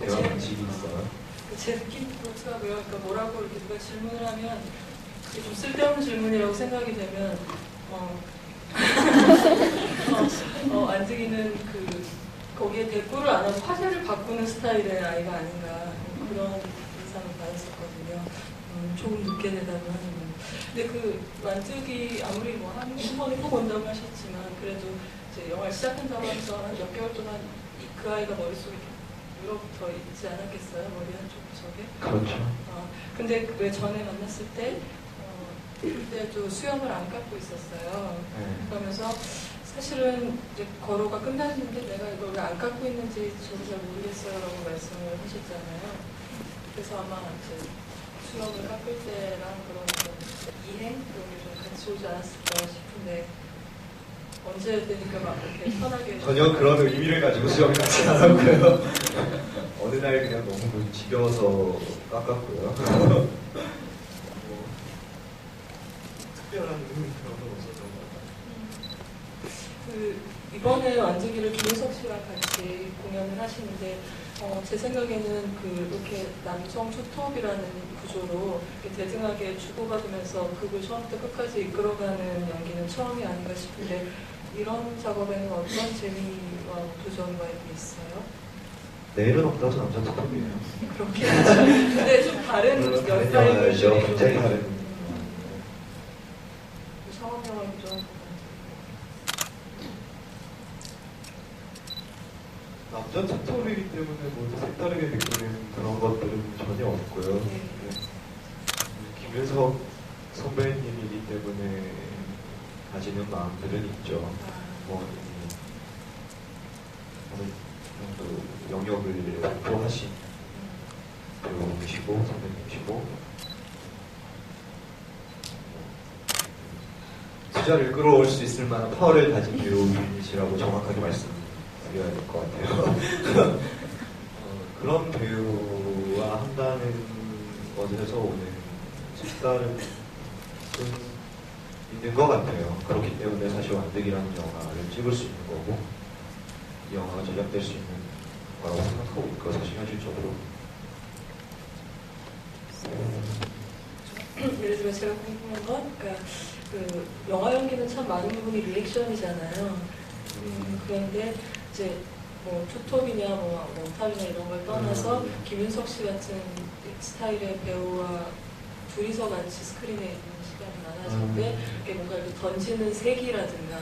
대화 방식이 있어요? 제 느낌이 그렇더라고요. 그러니까 뭐라고 이렇게 누가 질문을 하면 그게 좀 쓸데없는 질문이라고 생각이 되면 안득이는 거기에 대꾸를 안 하고 화제를 바꾸는 스타일의 아이가 아닌가 그런 인상을 받았었거든요. 조금 늦게 대답을 근데 완득이 아무리 한 번에 꼭 온다고 하셨지만 그래도 이제 영화를 시작한다고 해서 한 몇 개월 동안 그 아이가 머릿속에 들어붙어 있지 않았겠어요? 머리 한쪽 구석에? 그렇죠. 근데 왜 전에 만났을 때 그때도 수염을 안 깎고 있었어요. 네. 그러면서 사실은 이제 거로가 끝났는데 내가 이걸 왜 안 깎고 있는지 저도 잘 모르겠어요 라고 말씀을 하셨잖아요. 그래서 아마 이제 수염을 깎을 때랑 그런 이행? 그런 게 좀 같이 오지 않았을까 싶은데 언제 되니까 막 이렇게 편하게 전혀 그런 의미를 가지고 수염을 깎지 않았고요. 어느 날 그냥 너무 지겨워서 깎았고요. 특별한 그런 건 없었던 것 같아요. 이번에 완득이를 김윤석 씨랑 같이 공연을 하시는데 제 생각에는 이렇게 남성 투톱이라는 구조로 이렇게 대등하게 주고받으면서 극을 처음부터 끝까지 이끌어가는 연기는 처음이 아닌가 싶은데 이런 작업에는 어떤 재미와 도전과 이게 있어요? 내일은 없다도 남자 투톱이에요. 그렇게 하죠. 근데 좀 다른 영화죠. 굉장히 다른. 상업 영화이죠. 남자 투톱이기 때문에 색다르게 느끼는 그런 것들은 전혀 없고요. 네. 김윤석 선배님이기 때문에 가지는 마음들은 있죠. 어느 정도 영역을 확보하신 배우시고 선배님이시고 투자를 끌어올 수 있을 만한 파워를 가진 배우이시라고 정확하게 말씀드려야 될 것 같아요. 그런 배우와 한다는 것에서 오는 색다른 있는 것 같아요. 그렇기 때문에 사실 완득이라는 영화를 찍을 수 있는 거고 이 영화가 제작될 수 있는 거라고 생각하고 있고 사실 현실적으로 예를 들어 제가 궁금한 건 그러니까 영화 연기는 참 많은 부분이 리액션이잖아요. 그런데 이제 투톱이냐 원탑이냐 이런 걸 떠나서 김윤석 씨 같은 스타일의 배우와 둘이서 같이 스크린에 있는 시간이 많아질 때 이렇게 뭔가 이렇게 던지는 색이라든가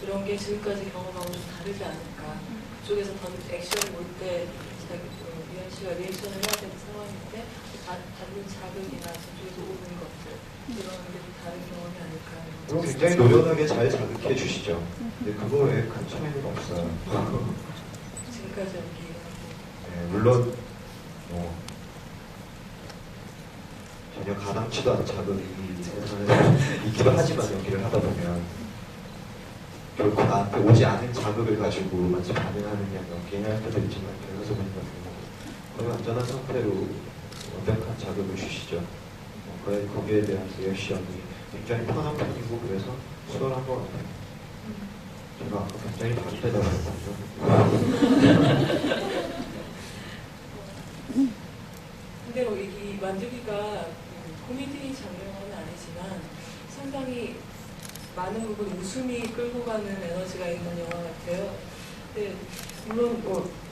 이런 게 지금까지 경험하고 좀 다르지 않을까. 그쪽에서 액션을 볼 때 유현 씨가 리액션을 해야 되는 상황인데 받는 자극이나 저쪽에서 오는 것들 이런 게 좀 다른 경험이 아닐까. 그럼 굉장히 노련하게 잘 자극해 주시죠. 근데 그거 외에 큰 차이는 없어요. 지금까지 연기. 네, 물론 전혀 가당치도 않은 자극이 세상에 있기도 하지만 연기를 하다 보면 결코 나한테 오지 않은 자극을 가지고 마치 반응하는 연기를 할 때도 있지만 변호사 선배님 같은 경우 거의 완전한 상태로 완벽한 자극을 주시죠. 거기에 대한 리액션이 굉장히 편한 편이고 그래서 수월한 것 같아요. 제가 아까 굉장히 다른 대답을 했거든요. 근데 이 만두기가 코미디 장르는 아니지만 상당히 많은 부분 웃음이 끌고 가는 에너지가 있는 영화 같아요. 근데 물론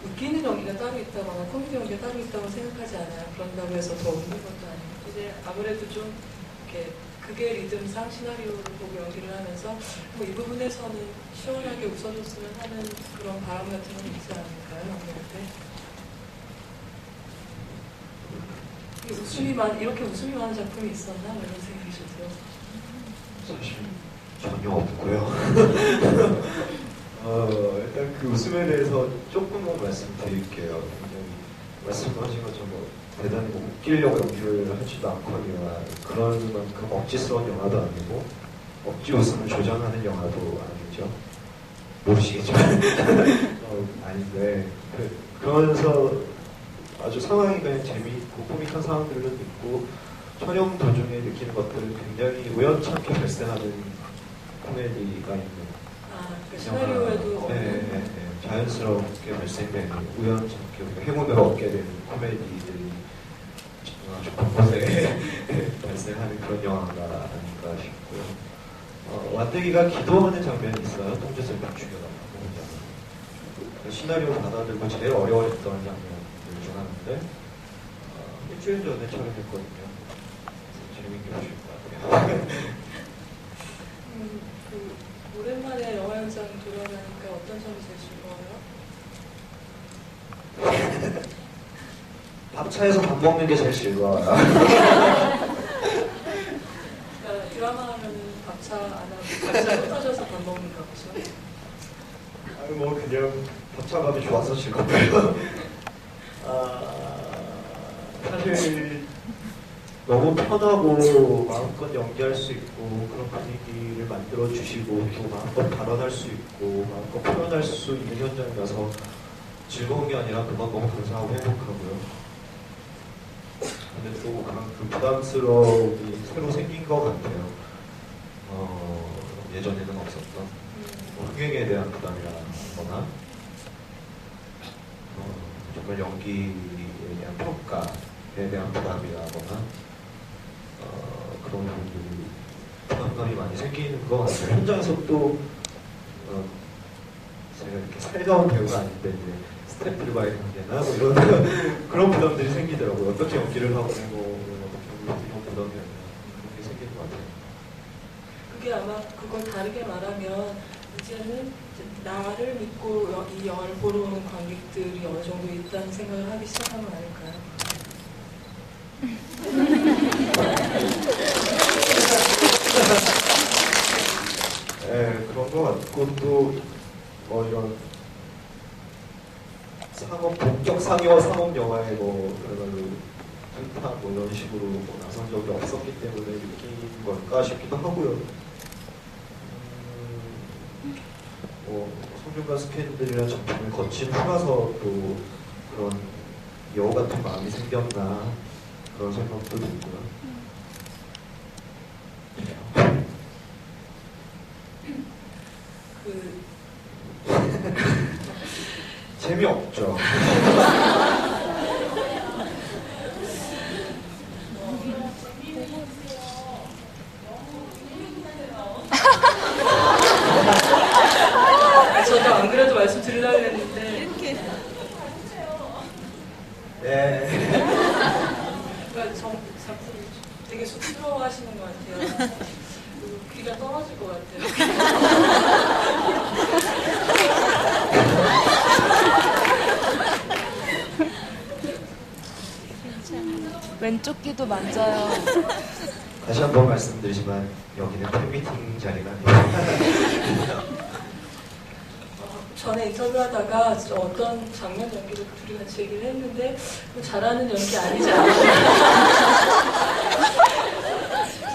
웃기는 연기가 따로 있다거나 코미디 연기가 따로 있다고 생각하지 않아요. 그런다고 해서 더 웃는 것도 아니고. 이제 아무래도 좀 이렇게 극의 리듬상 시나리오를 보고 연기를 하면서 이 부분에서는 시원하게 웃어줬으면 하는 그런 바람 같은 건 있지 않을까요? 이렇게 웃음이 많은 작품이 있었나? 이런 생각이 좀 들어서. 사실 전혀 없고요. 일단 그 웃음에 대해서 조금만 말씀드릴게요. 말씀하신 것처럼 대단히 웃기려고 연기를 하지도 않거나 그런 만큼 억지스러운 영화도 아니고 억지 웃음을 조장하는 영화도 아니죠. 모르시겠지만 아닌데 그러면서 아주 상황이 그냥 재미있고 코믹한 상황들도 있고 촬영 도중에 느끼는 것들은 굉장히 우연찮게 발생하는 코미디가 있는 시나리오에도 네, 자연스럽게 발생되는 우연찮게 우리가 행운을 얻게 되는 코미디들이 곳곳에 발생하는 그런 영화가 아닌가 싶고요. 완득이가 기도하는 장면이 있어요. 통제를 딱 죽여달라고. 시나리오 받아들고 제일 어려웠던 장면들 중 하나인데 일주일 전에 촬영했거든요. 재밌게 보실 것 같아요. 오랜만에 영화 현장 돌아가니까 어떤 점이 제일 즐거워요? 밥차에서 밥 먹는 게 제일 즐거워요. 그러니까 드라마 하면 밥차 안 하고 각자 흩어져서 밥 먹는가 보죠. 아니 뭐 그냥 밥차밥이 좋아서 즐겁고요. 사실 너무 편하고 마음껏 연기할 수 있고 그런 분위기를 만들어 주시고 또 마음껏 발언할 수 있고 마음껏 표현할 수 있는 현장이라서 즐거운 게 아니라 그만 너무 감사하고 행복하고요. 근데 또 그 부담스러움이 새로 생긴 것 같아요. 예전에는 없었던 흥행에 대한 부담이라거나 정말 연기에 대한 평가에 대한 부담이라거나 그런 부분들이 부담감이 많이 생기는 것 같아요. 현장에서 또 제가 이렇게 살가운 배우가 아닌데 이제 스태프들과의 관계나 뭐 이런 그런 부담들이 생기더라고요. 어떻게 연기를 하고 뭐 어떻게 이런 부담이 그렇게 생기는 것 같아요. 그게 아마 그걸 다르게 말하면 이제는 나를 믿고 이 영화를 보러 오는 관객들이 어느 정도 있다는 생각을 하기 시작한 건 아닐까요? 네, 그런 것 같고 또 이런 본격 상업 영화에 그런 한타 이런 식으로 나선 적이 없었기 때문에 느낀 걸까 싶기도 하고요. 송중관 스캔들이라는 작품을 거친 후라서 또 그런 여우 같은 마음이 생겼나 그런 생각도 들고요. 재미없죠. 저도 안 그래도 말씀드리려고 했는데 네. 그러니까 되게 쑥스러워하시는 것 같아요. 그리고 귀가 떨어질 것 같아요. 왼쪽 귀도 만져요. 다시 한번 말씀드리지만 여기는 팬미팅 자리가 아닙니다. 전에 인터뷰하다가 어떤 장면 연기를 둘이 같이 얘기를 했는데 잘하는 연기 아니지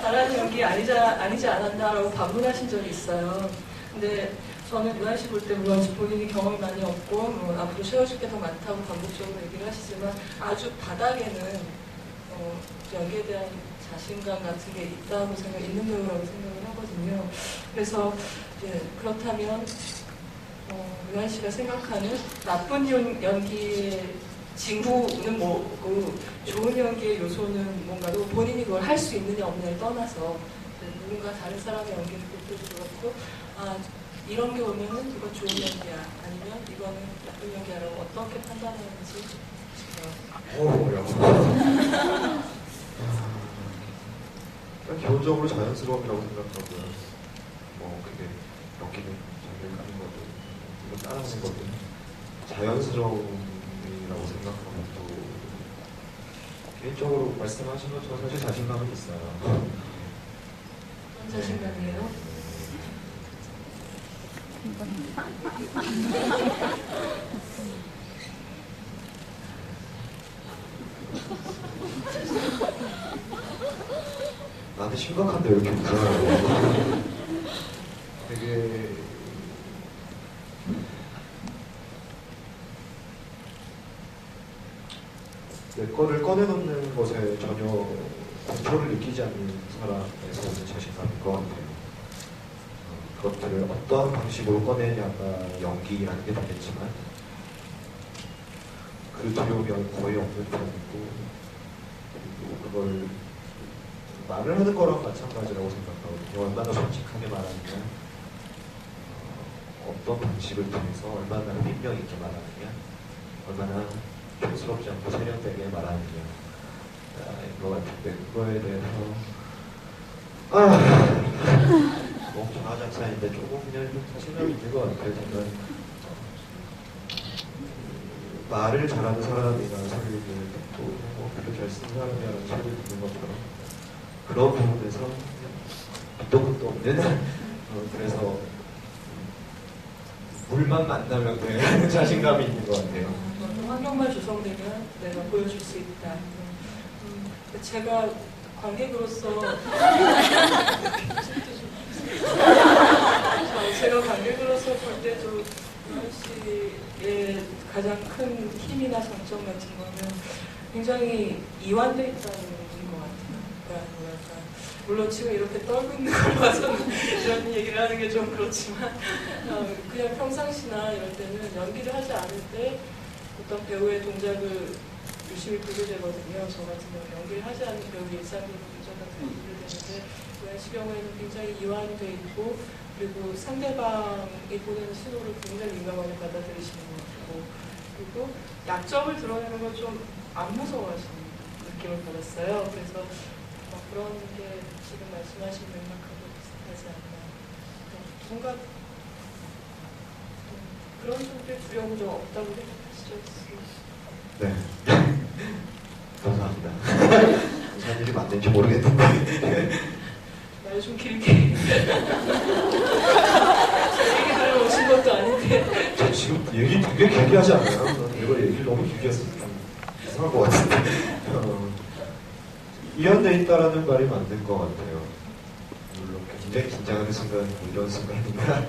잘하는 연기 아니지 않았나라고 반문하신 적이 있어요. 근데 저는 유한 씨 볼 때 물론 본인이 경험이 많이 없고 앞으로 채워줄 게 더 많다고 반복적으로 얘기를 하시지만 아주 바닥에는 연기에 대한 자신감 같은 게 있는 배우라고 생각을 하거든요. 그래서 그렇다면 유한 씨가 생각하는 나쁜 연기의 징후는 뭐고 좋은 연기의 요소는 뭔가로 본인이 그걸 할 수 있느냐 없느냐를 떠나서 누군가 다른 사람의 연기를 볼 때도 그렇고 이런 게 오면은 이건 좋은 연기야 아니면 이거는 나쁜 연기야라고 어떻게 판단하는지 싶어요. 기본적으로 자연스러움이라고 생각하고요. 그게 연기는 자기를 가는 거든 이건 따라하는 거든 자연스러움이라고 생각하고 또 개인적으로 말씀하신 것처럼 사실 자신감은 있어요. 어떤 자신감이에요? 나한테 심각한데 왜 이렇게 웃어요? 되게 내 거를 꺼내놓는 것에 전혀 공포를 느끼지 않는 사람에서 오는 자신감인 것 같아요. 그것들을 어떠한 방식으로 꺼내냐가 연기라는 게 되겠지만 그 두려움이 거의 없는 편이고 그리고 그걸 말을 하는 거랑 마찬가지라고 생각하거든요. 얼마나 솔직하게 말하느냐, 어떤 방식을 통해서 얼마나 흡입력 있게 말하느냐, 얼마나 촌스럽지 않고 세련되게 말하느냐 인 것 같은데 그거에 대해서 뭐 정하장사인데 조금 그냥 좀 자신감이 있는 것 같아요. 저는 말을 잘하는 사람이나 소리를 듣고 글을 잘 쓰는 사람이라는 소리를 듣는 것처럼 그런 부분에서 밑도 끝도 없는 그래서 물만 만나면 되는 자신감이 있는 것 같아요. 환경만 조성되면 내가 보여줄 수 있다. 제가 관객으로서 제가 관객으로서 볼 때도 유한 씨의 가장 큰 힘이나 장점 같은 거는 굉장히 이완돼 있다는 것 같아요. 그러니까 뭐랄까 물론 지금 이렇게 떨고 있는 걸 봐서는 이런 얘기를 하는 게 좀 그렇지만 그냥 평상시나 이럴 때는 연기를 하지 않을 때 어떤 배우의 동작을 유심히 보게 되거든요. 저 같은 경우는 연기를 하지 않는 배우 일상적인 동작 같은 걸 보게 되는데 유한 씨 경우에는 굉장히 이완돼 있고 그리고 상대방이 보내는 신호를 굉장히 민감하게 받아들이시는 것 같고 그리고 약점을 드러내는 걸 좀 안 무서워하시는 느낌을 받았어요. 그래서 그런 게 지금 말씀하신 맥락하고 비슷하지 않나. 뭔가 그런 쪽에 두려움이 좀 없다고 생각하시죠? 네. 감사합니다. 무슨 일이 맞는지 모르겠는데. 말 좀 길게. 제 얘기 들으러 오신 것도 아닌데. 저 지금 얘기 되게 길게 하지 않나요? 난 이거 얘기를 너무 길게 해서 좀 이상한 것 같은데. 이완돼 있다라는 말이 맞는 것 같아요. 물론 굉장히 긴장하는 순간, 뭐 이런 순간이나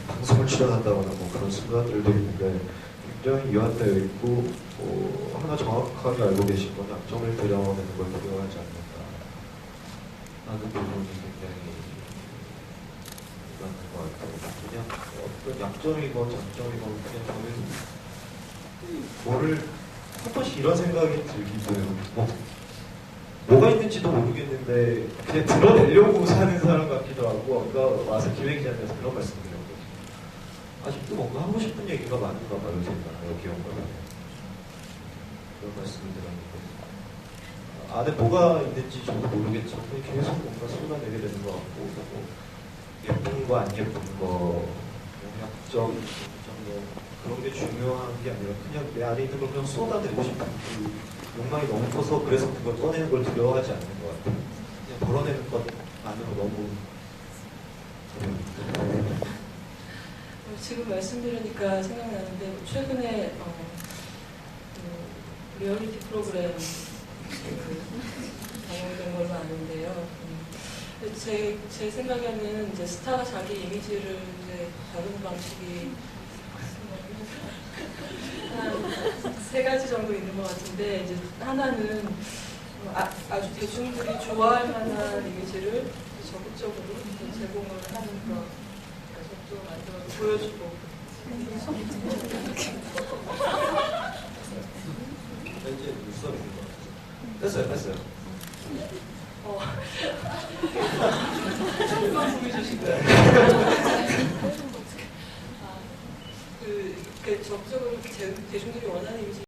방송을 출연한다거나 뭐 그런 순간들도 있는데 굉장히 이완되어 있고 하나 정확하게 알고 계신 건 약점을 드러내는 걸 두려워하지 않는다 하는 부분이 굉장히 맞는 것 같아요. 그냥 어떤 약점이건 장점이건 그냥 저는 뭐를 한 번씩 이런 생각이 들기도 해요. 뭐가 있는지도 모르겠는데 그냥 드러내려고 사는 사람 같기도 하고 아까 와서 기획기자님께서 그런 말씀 드렸거든요. 아직도 뭔가 하고 싶은 얘기가 많은가 봐요. 제가 여기 온 거는 그런 말씀을 드렸는데 안에 뭐가 있는지 저도 모르겠지만 계속 뭔가 쏟아내게 되는 것 같고 뭐 예쁜 거 안 예쁜 거 약점 뭐 그런 게 중요한 게 아니라 그냥 내 안에 있는 걸 그냥 쏟아내고 싶은 그 욕망이 너무 커서 그래서 그걸 꺼내는 걸 두려워하지 않는 것 같아요. 그냥 덜어내는 것만으로 너무 지금 말씀드리니까 생각나는데 최근에 리얼리티 프로그램 방영된 걸로 아는데요. 제 생각에는 이제 스타가 자기 이미지를 이제 다루는 방식이 한 3가지 정도 있는 것 같은데 이제 하나는 아주 대중들이 좋아할 만한 이미지를 적극적으로 제공을 하는 거 적극적으로 만들어서 보여주고 이제 눈썹인 것 같아요. 뺐어요. 조금만 보여주신 거예요. 적극적으로 대중들이 원하는 이미지